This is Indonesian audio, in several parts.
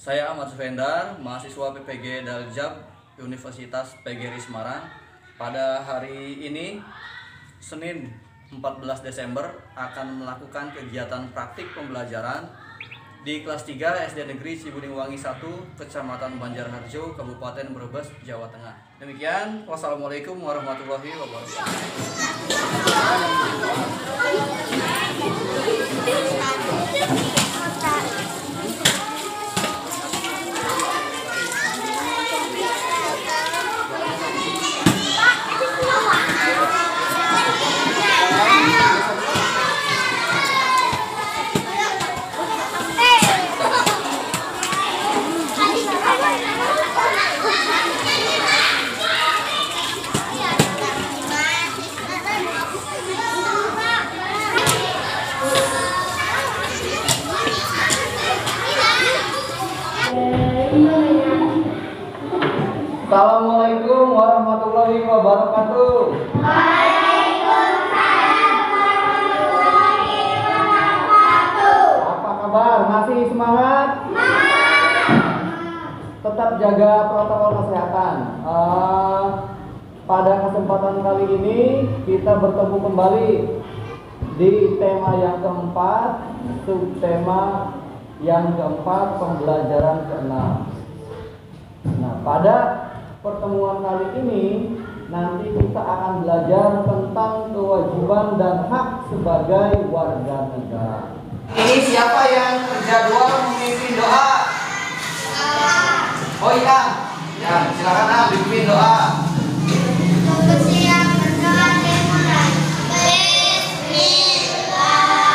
Saya Ahmad Sufendar, mahasiswa PPG Daljab Universitas PGRI Semarang. Pada hari ini, Senin 14 Desember, akan melakukan kegiatan praktik pembelajaran di kelas 3 SD Negeri Cibuningwangi 1, Kecamatan Banjarharjo, Kabupaten Brebes, Jawa Tengah. Demikian, wassalamualaikum warahmatullahi wabarakatuh. Assalamualaikum warahmatullahi wabarakatuh. Waalaikumsalam warahmatullahi wabarakatuh. Apa kabar? Masih semangat? Tetap jaga protokol kesehatan. Pada kesempatan kali ini kita bertemu kembali di tema yang keempat, subtema yang keempat, pembelajaran ke-6. Nah, pada pertemuan kali ini nanti kita akan belajar tentang kewajiban dan hak sebagai warga negara. Ini siapa yang terjadwal memimpin doa? Oh iya, ya silakan pimpin doa. Siap berdoa dimulai. Bismillahirrahmanirrahim.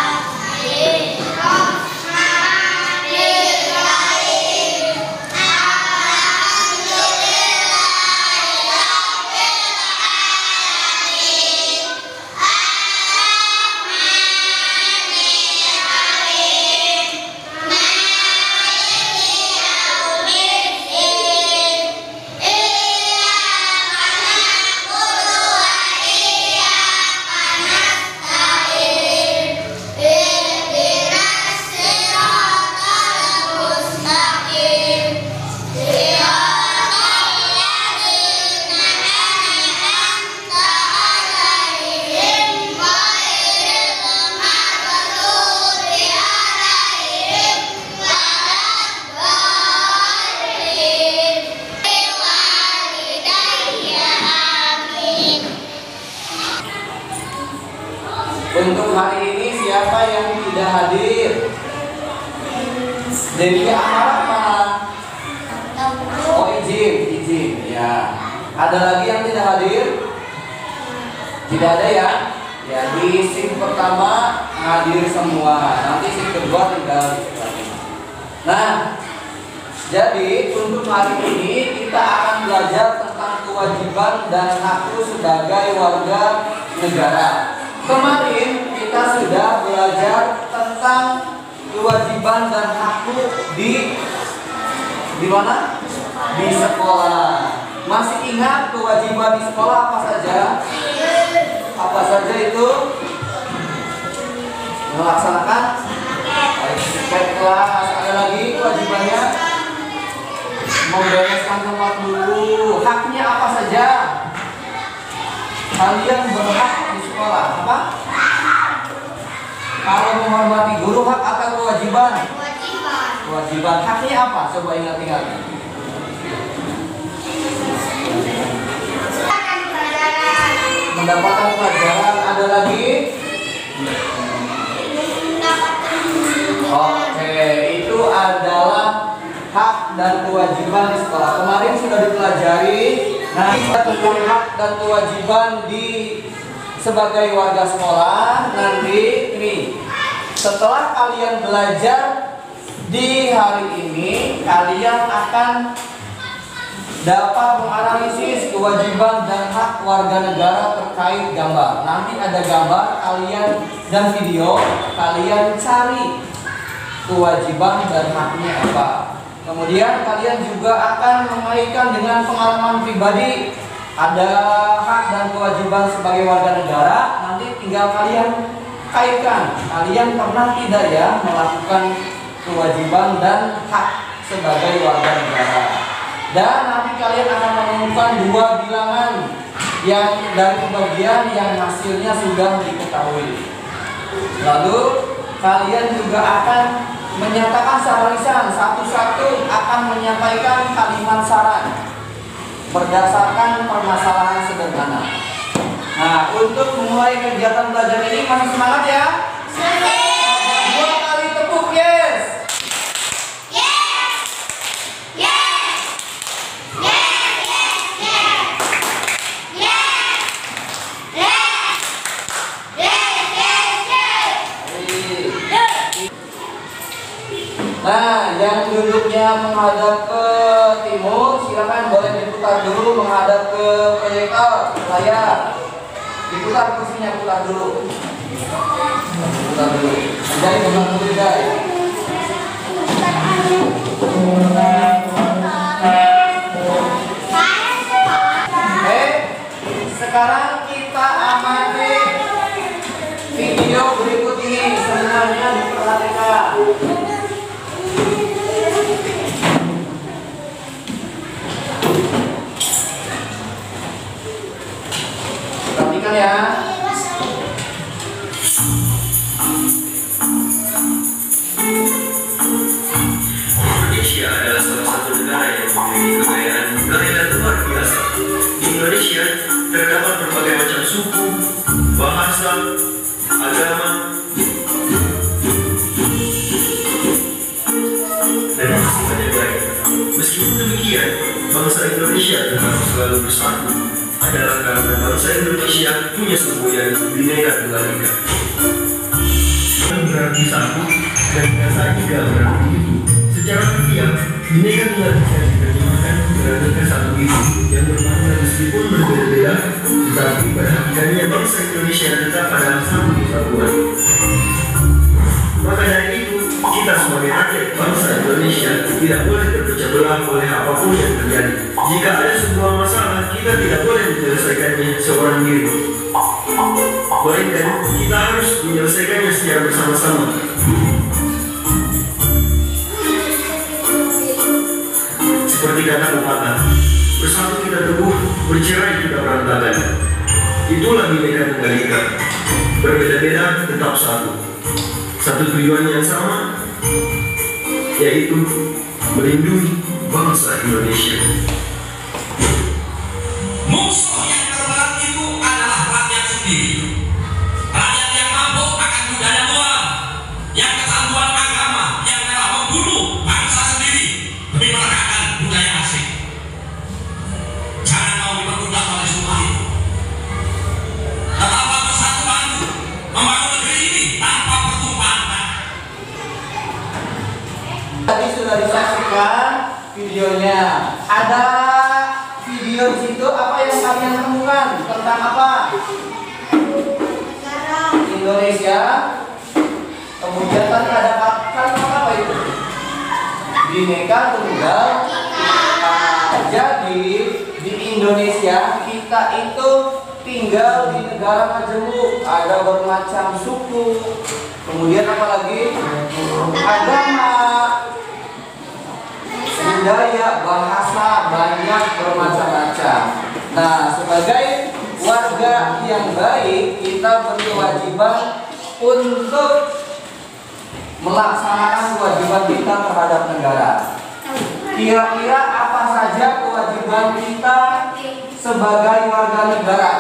Untuk hari ini siapa yang tidak hadir? Dewi Amar mana? Oh izin, ya. Ada lagi yang tidak hadir? Tidak ada ya? Ya, di shift pertama hadir semua. Nanti shift kedua tinggal. Nah, jadi untuk hari ini kita akan belajar tentang kewajiban dan hakku sebagai warga negara. Kemarin kita sudah belajar tentang kewajiban dan hakku di mana? Di sekolah. Masih ingat kewajiban di sekolah apa saja? Apa saja itu? Melaksanakan etiket kelas. Ada lagi kewajibannya? Membereskan tempat dulu. Haknya apa saja? Kalian berhak di sekolah apa? Kalau menghormati guru hak atau kewajiban? Kewajiban. Haknya apa? Coba ingat-ingat. Mendapatkan pelajaran. Ada lagi? Oke, itu adalah hak dan kewajiban di sekolah. Kemarin sudah dipelajari. Nah, kita tentang hak dan kewajiban di sebagai warga sekolah. Nanti ini setelah kalian belajar di hari ini, kalian akan dapat menganalisis kewajiban dan hak warga negara terkait gambar. Nanti ada gambar kalian dan video, kalian cari kewajiban dan haknya apa. Kemudian kalian juga akan mengaitkan dengan pengalaman pribadi. Ada hak dan kewajiban sebagai warga negara. Nanti tinggal kalian kaitkan. Kalian pernah tidak ya melakukan kewajiban dan hak sebagai warga negara. Dan nanti kalian akan menemukan dua bilangan yang dari pembagian yang hasilnya sudah diketahui. Lalu kalian juga akan menyatakan secara lisan, satu-satu akan menyampaikan kalimat saran berdasarkan permasalahan sederhana. Nah, untuk memulai kegiatan belajar ini masih semangat ya? Dua kali tepuk yes. Nah, yang duduknya menghadap ke timur, silakan boleh diputar dulu menghadap ke proyektor layar. Diputar kursinya, putar dulu. Putar dulu. Jadi putar dulu guys. Oke, sekarang kita amati video berikut ini, semuanya diperhatikan. Perhatikan ya. Indonesia adalah salah satu negara yang memiliki kekayaan budaya luar biasa. Di Indonesia terdapat berbagai macam suku, bahasa, agama, dan masih banyak lagi. Meskipun demikian, bangsa Indonesia tetap selalu bersatu. Adalah karena bangsa Indonesia punya semboyan Bhinneka Tunggal Ika. Berarti satu dan kata tiga berarti itu. Secara harfiah, Bhinneka Tunggal Ika diterjemahkan berarti ke satu itu yang bermakna meskipun berbeda-beda, tetapi pada hakikatnya bangsa Indonesia tetap adalah satu kesatuan. Maka dari itu, kita sebagai rakyat bangsa Indonesia tidak boleh terpecah belah oleh apapun yang terjadi. Jika ada sebuah masalah, kita tidak boleh menyelesaikannya seorang diri. Melainkan kita harus menyelesaikannya secara bersama-sama. Seperti kata pepatah, bersatu kita teguh, bercerai kita berantakan. Itulah Bhinneka Tunggal Ika. Berbeda-beda tetap satu. Satu tujuan yang sama, yaitu melindungi bangsa Indonesia. Musuh yang terberat itu adalah rakyat sendiri. Rakyat yang mabuk akan budaya luar, yang kecanduan agama, yang telah membunuh bangsa sendiri demi meregakkan budaya asing. Jangan mau diperbudak oleh semua itu. Tetaplah bersatu padu membangun negeri ini tanpa pertumpahan darah. Tadi sudah disaksikan videonya. Ada video di situ, apa yang kalian temukan tentang apa? Indonesia. Kemudian tadi ada kalimat apa itu? Bhinneka Tunggal Ika. Jadi di Indonesia kita itu tinggal di negara majemuk, ada bermacam suku. Kemudian apa lagi? Agama, budaya, bahasa, banyak bermacam-macam. Nah, sebagai warga yang baik, kita berkewajiban untuk melaksanakan kewajiban kita terhadap negara. Kira-kira apa saja kewajiban kita sebagai warga negara?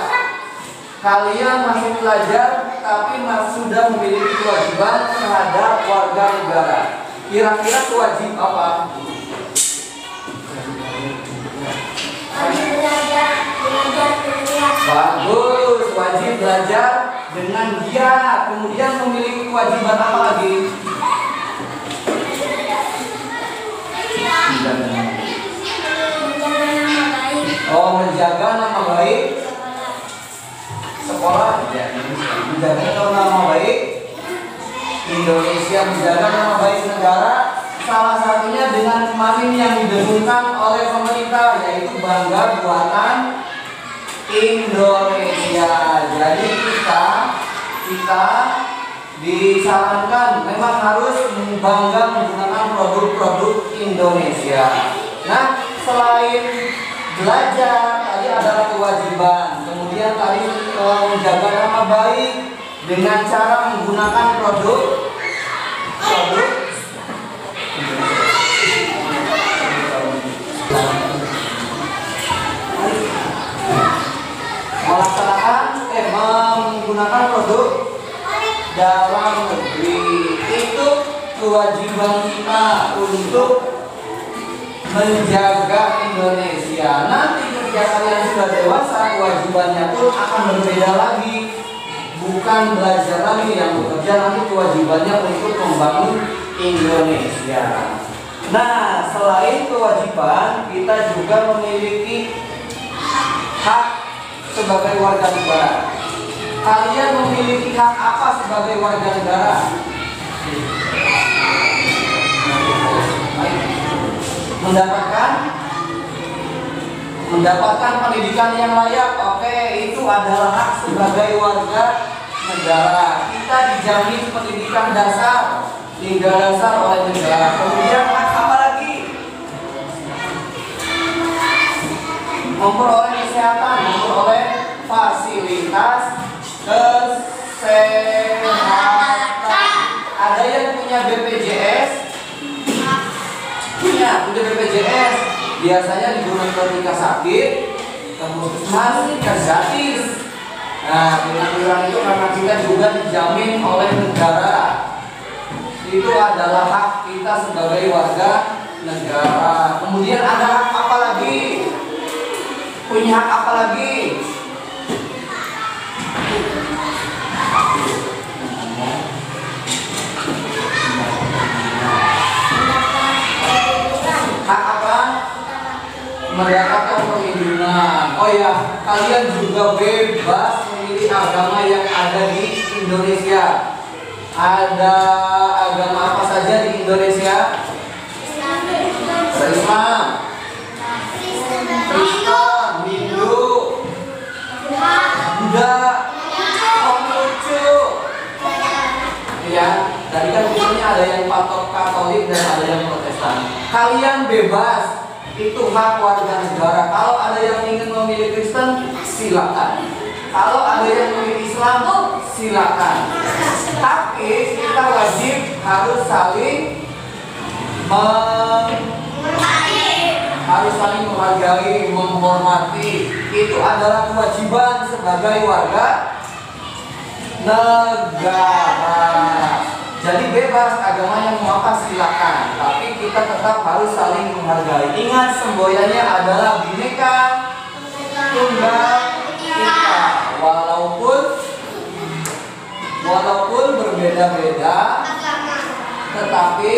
Kalian masih belajar, tapi sudah memiliki kewajiban terhadap warga negara. Kira-kira kewajiban apa? Bagus, wajib belajar dengan giat. Kemudian memiliki kewajiban apa lagi? Oh, menjaga nama baik sekolah, ya. Menjaga nama baik Indonesia, menjaga nama baik negara. Salah satunya dengan kemarin yang didengungkan oleh pemerintah, yaitu bangga buatan Indonesia. Jadi kita disarankan memang harus bangga menggunakan produk-produk Indonesia. Nah, selain belajar tadi adalah kewajiban, kemudian tadi menjaga nama baik dengan cara menggunakan produk menggunakan produk dalam negeri. Itu kewajiban kita untuk menjaga Indonesia. Nanti ketika kalian sudah dewasa, kewajibannya pun akan berbeda lagi. Bukan belajar lagi yang bekerja, nanti kewajibannya untuk membangun Indonesia. Nah, selain kewajiban, kita juga memiliki hak sebagai warga negara. Kalian memiliki hak apa sebagai warga negara? Mendapatkan pendidikan yang layak. Oke, itu adalah hak sebagai warga negara. Kita dijamin pendidikan dasar hingga dasar oleh negara. Kemudian hak apa lagi? Memperoleh kesehatan, memperoleh fasilitas kesehatan. Ada yang punya BPJS? Punya BPJS. Biasanya digunakan ketika sakit, kemudian gratis. Nah, dengan itu karena kita juga dijamin oleh negara. Itu adalah hak kita sebagai warga negara. Kemudian ada hak apa lagi? Punya hak apa lagi? Hak apa? Mendapatkan perlindungan. Oh ya, kalian juga bebas memilih agama yang ada di Indonesia. Ada agama apa saja di Indonesia? Islam, Kristen, Hindu, Buddha, Konghucu. Ya, tadi kan misalnya ada yang Katolik dan ada yang Protestan. Kalian bebas. Itu hak warga negara. Kalau ada yang ingin memilih Kristen, silakan. Kalau ada yang memilih Islam, silakan. Tapi kita wajib harus saling menghargai, menghormati. Itu adalah kewajiban sebagai warga negara. Jadi bebas, agama yang mau apa silakan, tapi kita tetap harus saling menghargai. Ingat, semboyannya adalah Bhinneka Tunggal Ika. Walaupun berbeda-beda, tetapi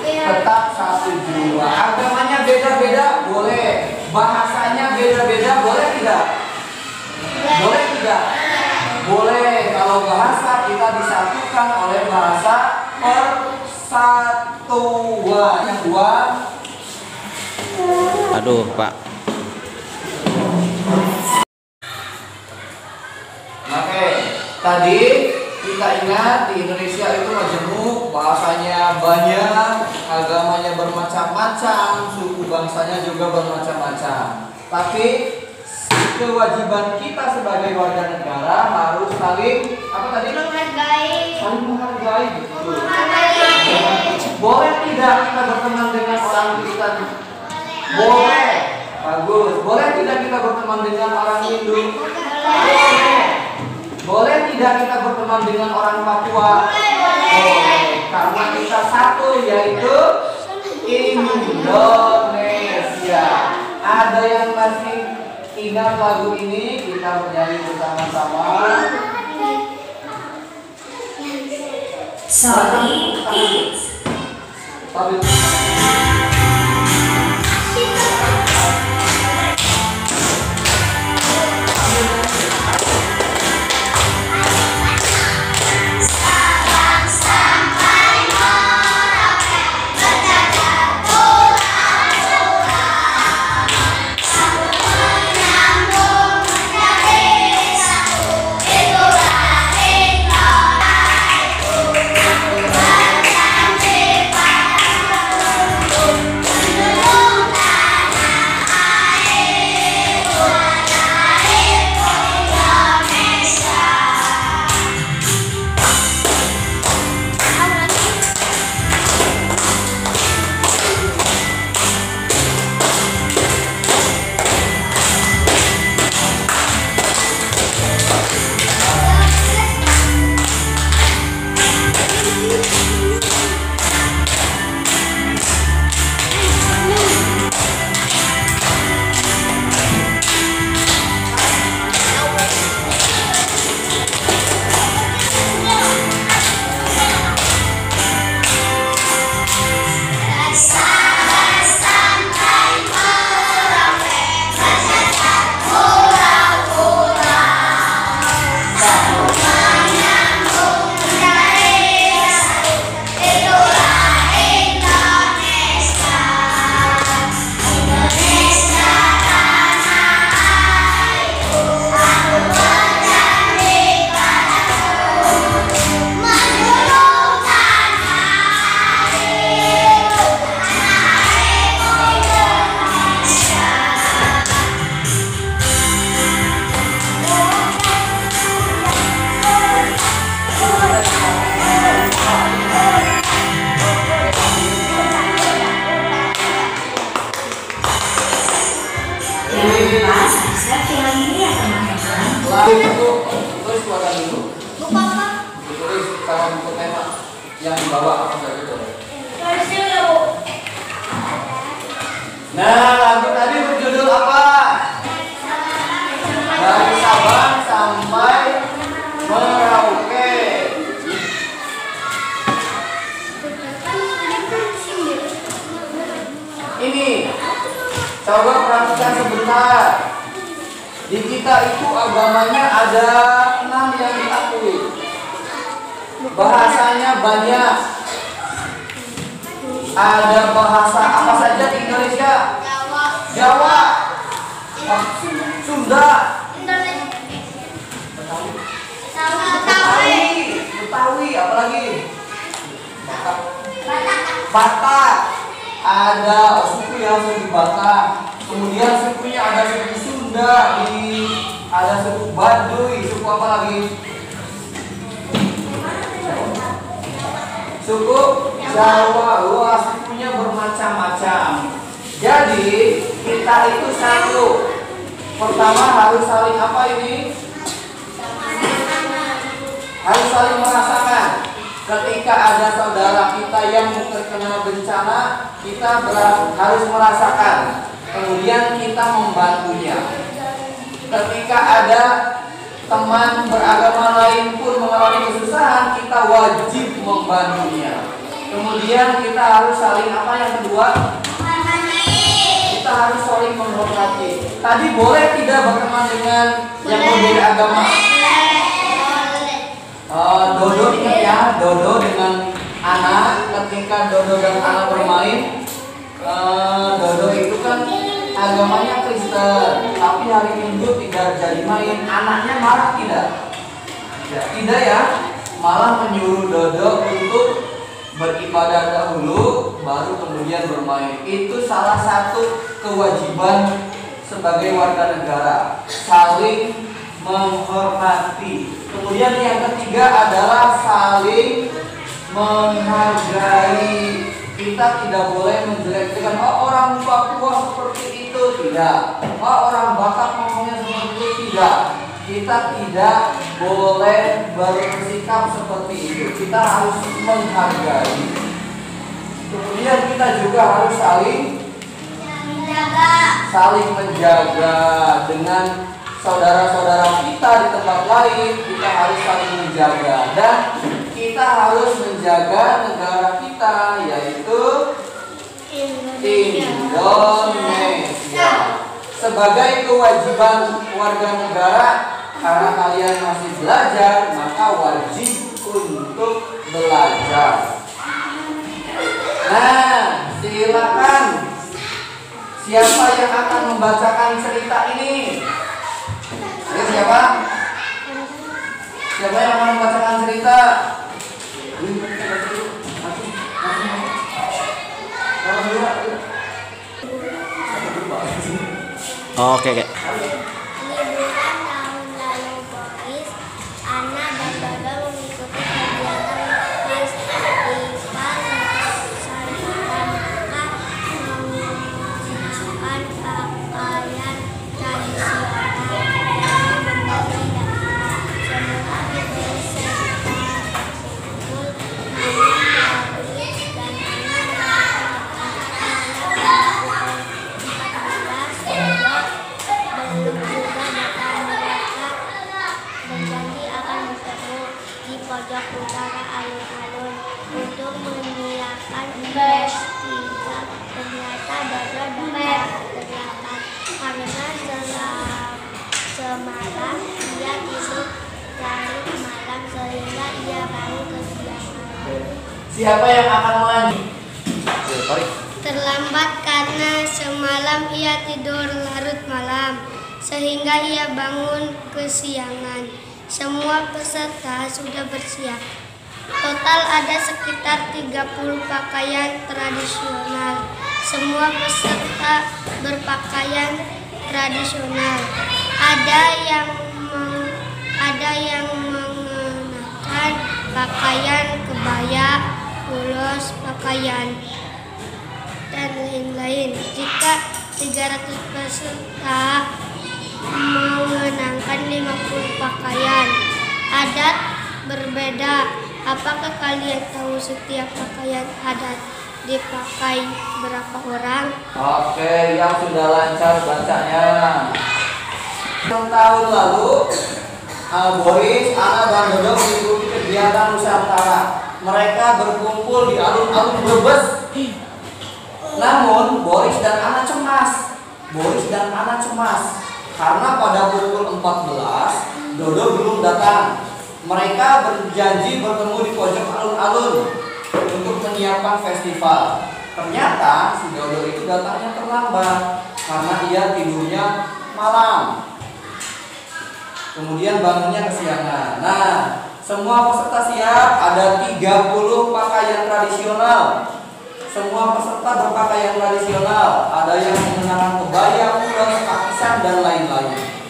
tetap satu jiwa. Agamanya beda-beda boleh, bahasanya beda-beda boleh tidak? Boleh tidak? Boleh. Kalau bahasa kita disatukan oleh bahasa persatuan. Yang dua. Aduh, Pak. Oke, tadi kita ingat di Indonesia itu majemuk, bahasanya banyak, agamanya bermacam-macam, suku bangsanya juga bermacam-macam. Tapi kewajiban kita sebagai warga negara harus saling apa tadi? Saling menghargai, betul. Boleh tidak kita berteman dengan orang Kristen? Boleh. Bagus. Boleh tidak kita berteman dengan orang Hindu? Boleh. Boleh tidak kita berteman dengan orang Papua? Boleh. Karena kita satu, yaitu Indonesia. Ada yang masih ingat lagu ini? Kita bernyanyi bersama-sama. Sorry, sama buku tema yang dibawa apa saja itu? Nah, lagu tadi berjudul apa? Dari Sabang sampai Merauke. Ini, coba perhatikan sebentar. Di kita itu agamanya ada 6 yang diakui. Bahasanya banyak. Ada bahasa apa saja di Indonesia? Jawa, Sunda, Betawi, apalagi? Batak. Ada suku yang suku Batak. Kemudian sukunya ada suku Sunda, ada suku Baduy, suku apa lagi? Suku Jawa. Wah, sukunya bermacam-macam. Jadi kita itu satu. Pertama harus saling apa ini? Harus saling merasakan. Ketika ada saudara kita yang terkena bencana, kita harus merasakan. Kemudian kita membantunya. Ketika ada teman beragama lain pun mengalami kesusahan, kita wajib membantunya. Kemudian kita harus saling apa yang kedua? Kita harus saling menghormati. Tadi boleh tidak berteman dengan yang berbeda agama? Dodo ingat ya, Dodo dengan anak. Ketika Dodo dan anak bermain, Dodo itu kan agamanya Kristen, tapi hari Minggu tidak jadi main. Anaknya marah tidak? Tidak ya, malah menyuruh Dodo untuk beribadah dahulu, baru kemudian bermain. Itu salah satu kewajiban sebagai warga negara, saling menghormati. Kemudian yang ketiga adalah saling menghargai. Kita tidak boleh menjelek-jelekan, oh orang Papua seperti itu, tidak. Oh orang Batak ngomongnya seperti itu, tidak. Kita tidak boleh bersikap seperti itu. Kita harus menghargai. Kemudian kita juga harus saling menjaga dengan saudara-saudara kita di tempat lain. Kita harus saling menjaga dan kita harus menjaga negara kita, yaitu Indonesia. Sebagai kewajiban warga negara, karena kalian masih belajar, maka wajib untuk belajar. Nah, silakan. Siapa yang akan membacakan cerita ini? Siapa? Siapa yang akan membacakan cerita? Oke. Liburan tahun lalu Boris, Ana dan Dodo mengikuti kegiatan festival Nusantara mengenakan pakaian tradisional dan membagi dakwah. Semua diberi serta berkumpul namun Boris dan belum juga datang. Mereka berjanji akan bertemu di pojok utara alun-alun untuk menyiapkan festival. Ternyata Dodo datang terlambat karena semalam ia tidur larut malam sehingga ia baru kesiangan. Siapa yang akan melanjut? Terlambat karena semalam ia tidur larut malam, sehingga ia bangun kesiangan. Semua peserta sudah bersiap. Total ada sekitar 30 pakaian tradisional. Semua peserta berpakaian tradisional. Ada yang mengenakan pakaian kebaya, ulos, pakaian dan lain-lain. Jika 300 peserta mengenakan 50 pakaian. Adat berbeda. Apakah kalian tahu setiap pakaian adat dipakai berapa orang? Oke, yang sudah lancar bacanya. Tahun lalu, Boris, Ana, dan Dodo mengikuti kegiatan Nusantara. Mereka berkumpul di alun-alun Brebes. Namun, Boris dan Ana cemas. Karena pada pukul 14, Dodo belum datang. Mereka berjanji bertemu di pojok alun-alun untuk menyiapkan festival. Ternyata si Dodo itu datangnya terlambat karena ia tidurnya malam. Kemudian bangunnya kesiangan. Nah, semua peserta siap, ada 30 pakaian tradisional. Semua peserta berpakaian tradisional. Ada yang mengenakan kebaya, ulos, kapisan, dan lain-lain.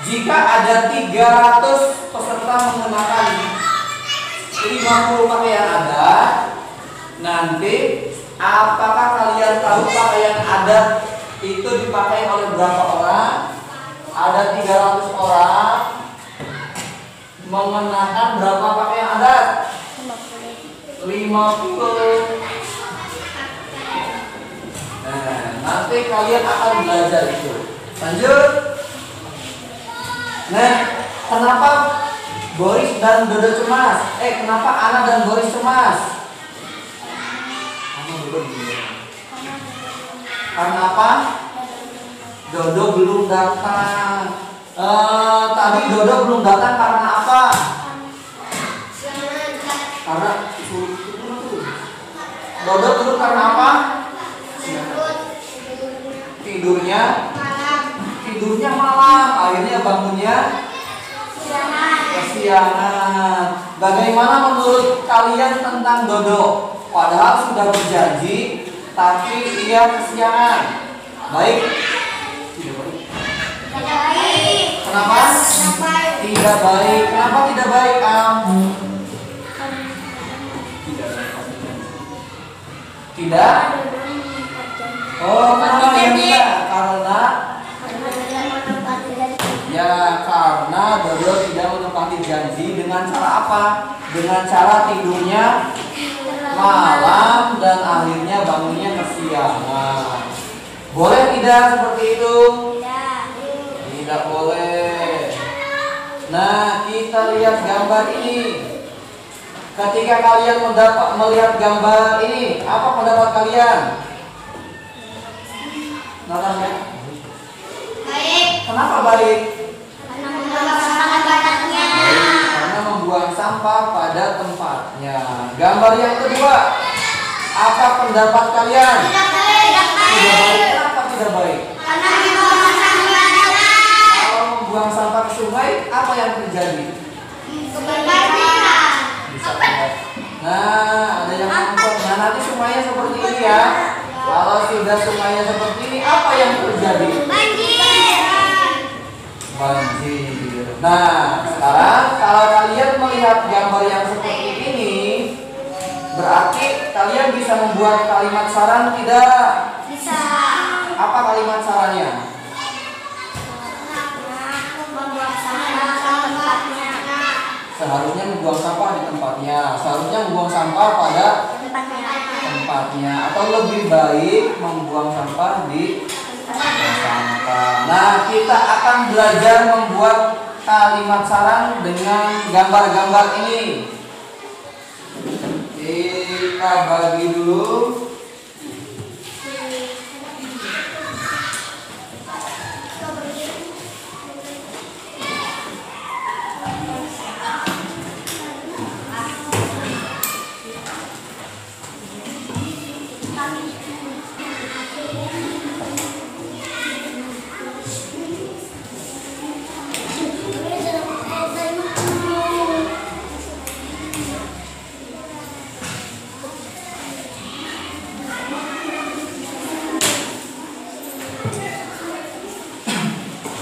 Jika ada 300 peserta mengenakan 50 pakaian adat, nanti apakah kalian tahu pakaian adat itu dipakai oleh berapa orang? Ada 300 orang mengenakan berapa pakaian adat? 50. Nah, nanti kalian akan belajar itu. Lanjut. Nah, kenapa Boris dan Dodo cemas? Kenapa Ana dan Boris cemas? Karena apa? Dodo belum datang. Tadi Dodo belum datang karena apa? Karena Dodo turun karena apa? Tidurnya malam. Akhirnya bangunnya kesiangan. Bagaimana menurut kalian tentang Dodo? Padahal sudah berjanji, tapi ia kesiangan. Baik? Tidak baik. Kenapa? Tidak baik. Kenapa tidak baik, Am? Tidak? Oh, kenapa tidak? Karena Dodo tidak menepati janji. Dengan cara apa? Dengan cara tidurnya malam dan akhirnya bangunnya kesiangan. Boleh tidak seperti itu? Tidak boleh. Nah, kita lihat gambar ini. Ketika kalian melihat gambar ini, apa pendapat kalian? Baik. Kenapa baik? Karena membuang sampah pada tempatnya. Gambar yang kedua, apa pendapat kalian? Tidak baik. Kenapa tidak baik? Kalau membuang sampah ke sungai, apa yang terjadi? Nah, ada yang nonton. Nah, nanti sungainya seperti ini ya. Kalau sudah sungainya seperti ini, apa yang terjadi? Banjir. Nah, sekarang kalau kalian melihat gambar yang seperti ini, berarti kalian bisa membuat kalimat saran tidak? Bisa. Apa kalimat sarannya? Membuang sampah ke tempatnya. Seharusnya membuang sampah di tempatnya. Seharusnya membuang sampah pada tempatnya. Atau lebih baik membuang sampah di sampah. Nah, kita akan belajar membuat kalimat saran dengan gambar-gambar ini. Kita bagi dulu.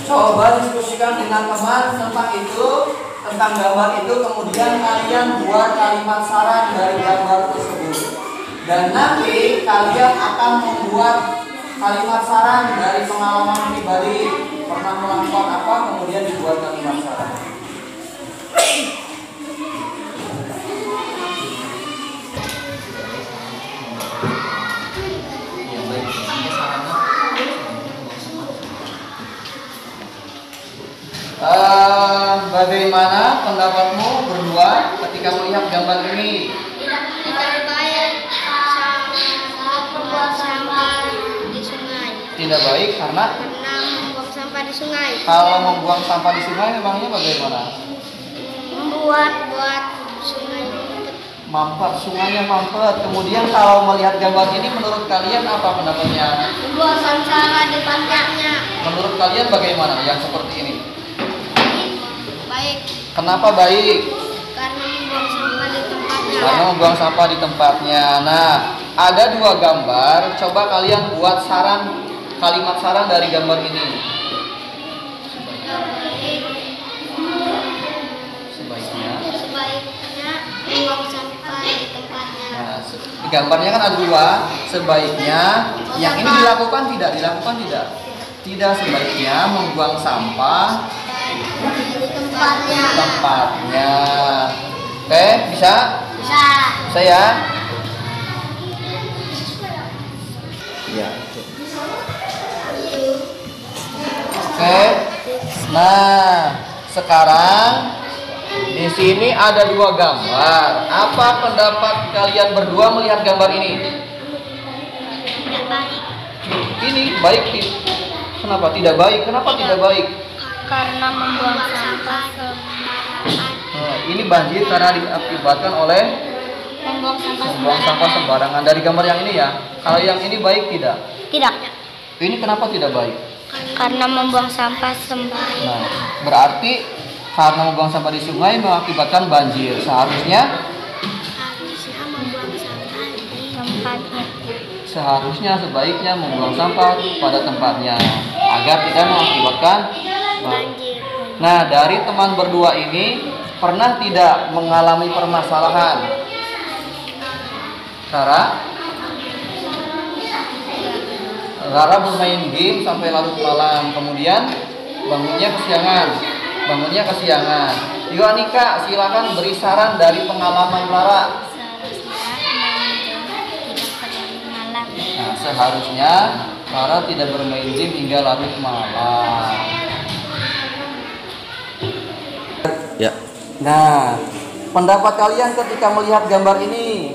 Coba diskusikan dengan teman tentang itu, tentang gambar itu, kemudian kalian buat kalimat saran dari gambar tersebut. Dan nanti kalian akan membuat kalimat saran dari pengalaman pribadi, pernah melakukan apa, kemudian dibuat kalimat saran. Bagaimana pendapatmu berdua ketika melihat gambar ini? Tidak baik membuang sampah di sungai. Tidak baik karena Membuang sampah di sungai. kalau membuang sampah di sungai memangnya bagaimana? Buat sungai. Mampet, sungainya mampet. Kemudian kalau melihat gambar ini menurut kalian apa pendapatnya? Membuang sampah di tempatnya. Menurut kalian bagaimana yang seperti ini? Baik. Kenapa baik? Karena membuang sampah di tempatnya. Karena membuang sampah di tempatnya. Nah, ada dua gambar. Coba kalian buat kalimat saran dari gambar ini. Sebaiknya Membuang sampah di tempatnya. Nah, di gambarnya kan ada dua. Sebaiknya yang ini dilakukan tidak? Tidak sebaiknya membuang sampah Di tempatnya. di tempatnya. Oke, bisa? Bisa. Bisa ya? Iya. Oke. Nah, sekarang di sini ada dua gambar. Apa pendapat kalian berdua melihat gambar ini? Tidak baik. Ini baik. Kenapa tidak baik? Kenapa tidak baik? Karena membuang sampah sembarangan. Nah, ini banjir karena diakibatkan oleh Membuang sampah membuang sampah sembarangan. Dari gambar yang ini ya. Kalau yang ini baik tidak? Tidak. Ini kenapa tidak baik? Karena membuang sampah sembarangan. Nah, berarti karena membuang sampah di sungai mengakibatkan banjir. Seharusnya Membuang sampah di tempatnya. sebaiknya membuang sampah pada tempatnya agar tidak mengakibatkan Banjir. Nah, dari teman berdua ini pernah tidak mengalami permasalahan? Rara bermain game sampai larut malam, kemudian bangunnya kesiangan. Yuk Anika, silakan beri saran dari pengalaman Rara. Nah, seharusnya Rara tidak bermain game hingga larut malam. Ya. Nah, pendapat kalian ketika melihat gambar ini?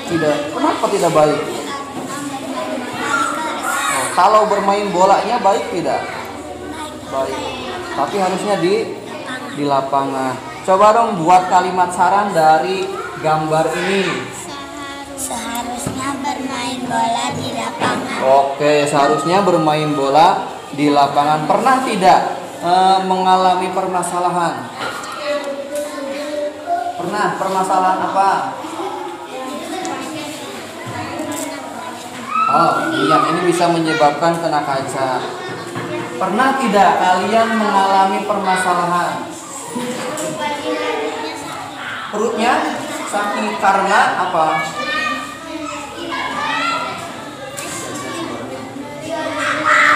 Tidak. Kenapa tidak baik? Oh, kalau bermain bolanya baik tidak? Baik. Tapi harusnya di lapangan. Coba dong buat kalimat saran dari gambar ini. Seharusnya bermain bola di lapangan. Oke, seharusnya bermain bola di lapangan. Pernah tidak mengalami permasalahan? Pernah. Permasalahan apa? Oh, yang ini bisa menyebabkan kena kaca. Pernah tidak kalian mengalami permasalahan? Perutnya sakit karena apa?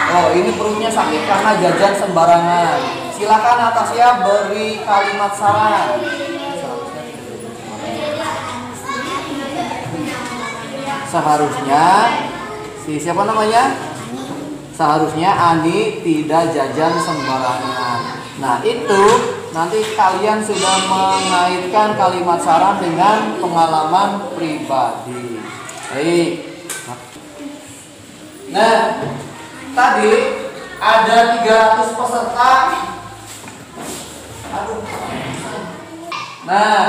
Oh, ini perutnya sakit karena jajan sembarangan. Silakan Natasha beri kalimat saran. Seharusnya siapa namanya? Seharusnya Ani tidak jajan sembarangan. Nah, itu nanti kalian sudah mengaitkan kalimat saran dengan pengalaman pribadi. Baik. Nah, tadi ada 300 peserta. Nah,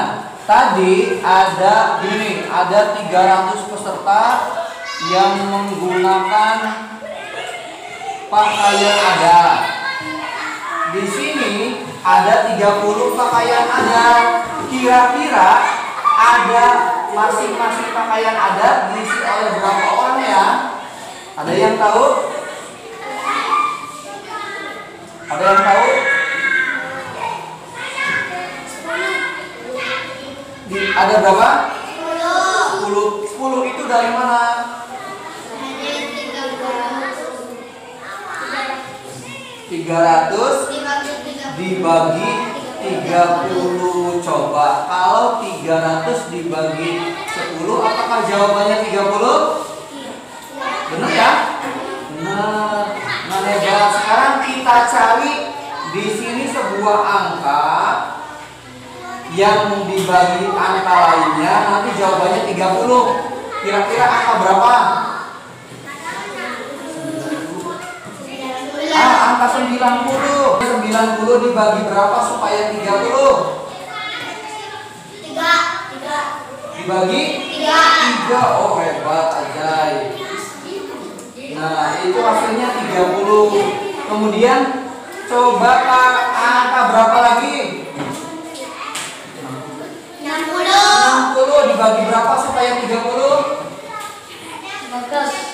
tadi ada 300 peserta yang menggunakan pakaian adat. Di sini ada 30 pakaian adat. Kira-kira ada masing-masing pakaian adat diisi oleh berapa orang ya? Ada yang tahu? Ada yang tahu? Ada berapa? 10 itu dari mana? 300 dibagi 30. Coba kalau 300 dibagi 10, apakah jawabannya 30? Benar ya? Benar. Nah, hebat. Sekarang kita cari di sini sebuah sebuah angka yang dibagi angka lainnya, nanti jawabannya 30. Kira-kira angka berapa? Angka 90. 90 dibagi berapa supaya 30? 3. Dibagi 3. Oh, hebat, ajaib. Nah, itu hasilnya 30. Kemudian coba angka berapa lagi? 60 dibagi berapa supaya 30? 15.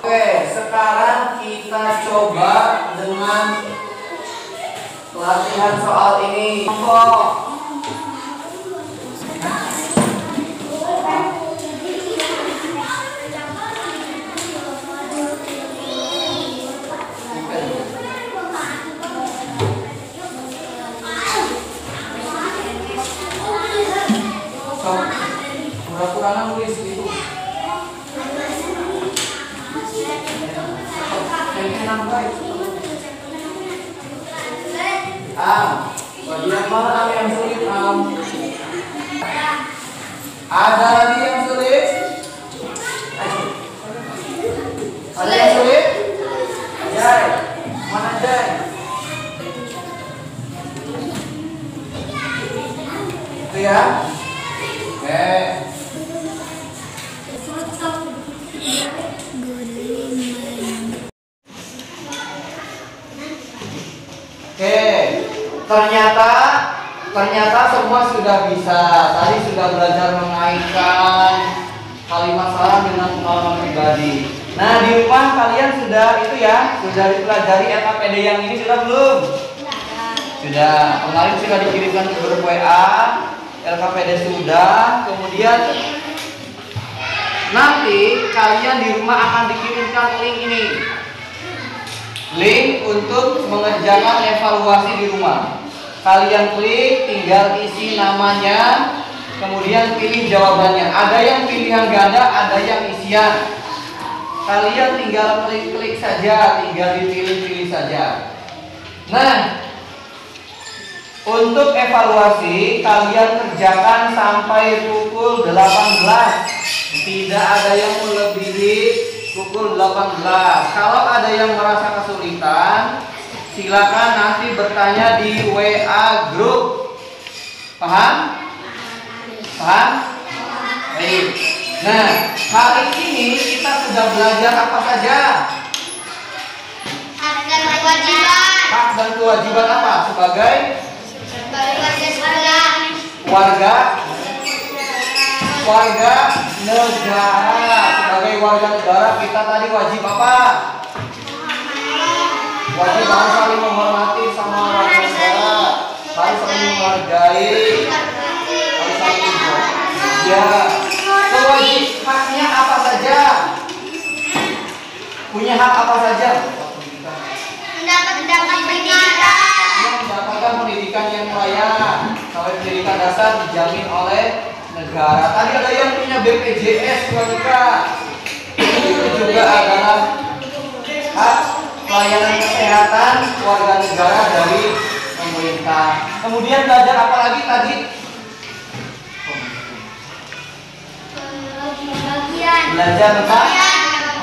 Oke, sekarang kita coba dengan latihan soal ini. Kelompok. Pura-pura nulis itu. Bagian mana yang sulit? Ada lagi yang sulit? Ada yang sulit? Jai, mana Jai? Itu ya? Oke. Ternyata semua sudah bisa. Tadi sudah belajar mengaitkan kalimat salah dengan pengalaman pribadi. Nah, di rumah kalian sudah itu ya, sudah dipelajari LKPD yang ini sudah belum? Sudah. Kemarin sudah dikirimkan ke grup WA. LKPD sudah. Kemudian nanti kalian di rumah akan dikirimkan link ini. Link untuk mengerjakan evaluasi di rumah. Kalian klik, tinggal isi namanya, kemudian pilih jawabannya. Ada yang pilihan ganda, ada yang isian. Kalian tinggal klik-klik saja, tinggal dipilih-pilih saja. Nah, untuk evaluasi kalian kerjakan sampai pukul 18. Tidak ada yang melebihi pukul 18. Kalau ada yang merasa kesulitan, silakan nanti bertanya di WA grup. Paham? Paham? Baik. Nah, hari ini kita sudah belajar apa saja? Hak dan kewajiban. Hak dan kewajiban apa? Sebagai warga negara. Sebagai warga negara kita tadi wajib apa? Wajib harus saling menghormati sama warga negara, harus saling menghargai, harus saling menghormati. Ya, kewajib haknya apa saja? Punya hak apa saja? Mendapatkan pendidikan. Mendapatkan pendidikan yang layak. Sampai pendidikan dasar dijamin oleh negara. Tadi ada yang punya BPJS keluarga. Itu juga adalah hak pelayanan kesehatan warga negara dari pemerintah. Kemudian belajar apa lagi tadi? Belajar tentang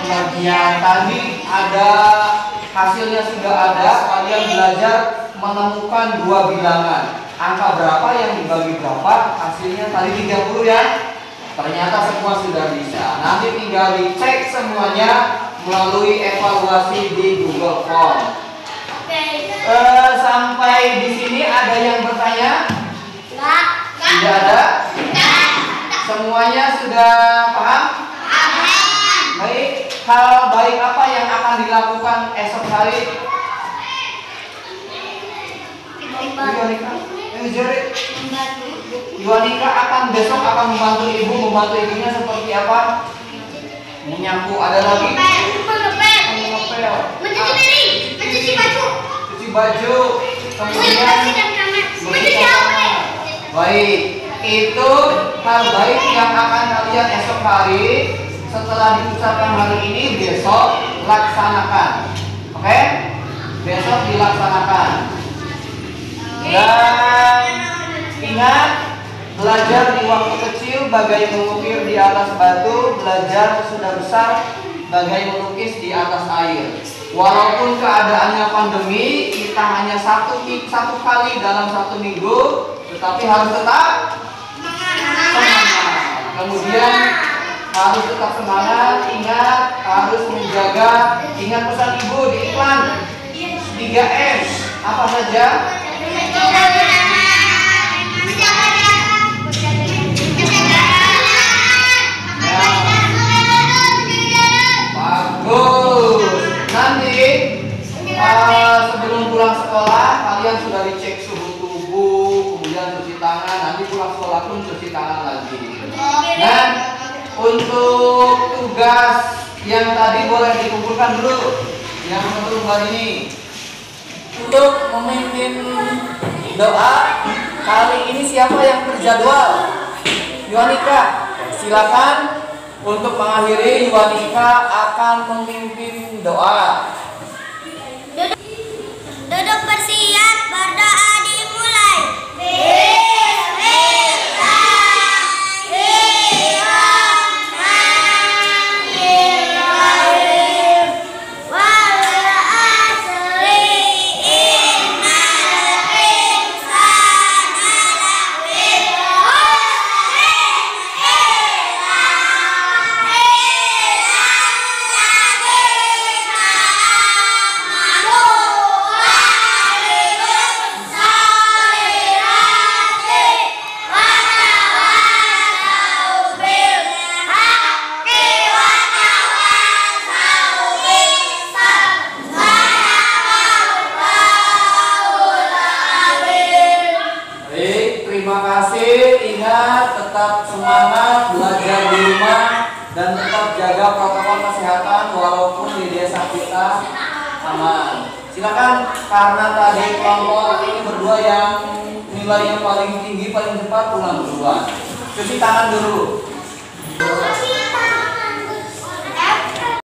pembagian. Tadi ada hasilnya sudah ada. Kalian belajar menemukan dua bilangan. Angka berapa yang dibagi berapa? Hasilnya tadi 30 ya. Ternyata semua sudah bisa. Nanti tinggal dicek semuanya melalui evaluasi di Google Form. Sampai di sini ada yang bertanya? Tidak ada? Semuanya sudah paham? Baik. Hal baik apa yang akan dilakukan esok hari? Yohanika akan besok akan membantu ibunya seperti apa? Menyapu. Ada lagi? Mengepel. Mencuci baju. Cuci baju. Kemudian mencuci kamar. Baik. Itu hal baik yang akan kalian esok hari setelah diucapkan hari ini besok laksanakan. Oke? Besok dilaksanakan. Dan ingat, belajar di waktu kecil bagai mengukir di atas batu, belajar sesudah besar bagai melukis di atas air. Walaupun keadaannya pandemi, kita hanya satu kali dalam 1 minggu, tetapi harus tetap semangat. Kemudian harus tetap semangat, ingat harus menjaga, ingat pesan ibu di iklan 3M, apa saja? Bagus. Nanti sebelum pulang sekolah kalian sudah dicek suhu tubuh, kemudian cuci tangan. Nanti pulang sekolah pun cuci tangan lagi. Dan untuk tugas yang tadi boleh dikumpulkan dulu, yang untuk hari ini. Untuk memimpin doa kali ini siapa yang terjadwal? Yohanika, silakan. Untuk mengakhiri, Yohanika akan memimpin doa. Duduk bersiap, berdoa dimulai. Terima kasih, ingat tetap semangat belajar di rumah dan tetap jaga protokol kesehatan walaupun di desa kita aman. Silakan, karena tadi kelompok ini berdua yang nilai yang paling tinggi, paling cepat pulang duluan. Cuci tangan dulu.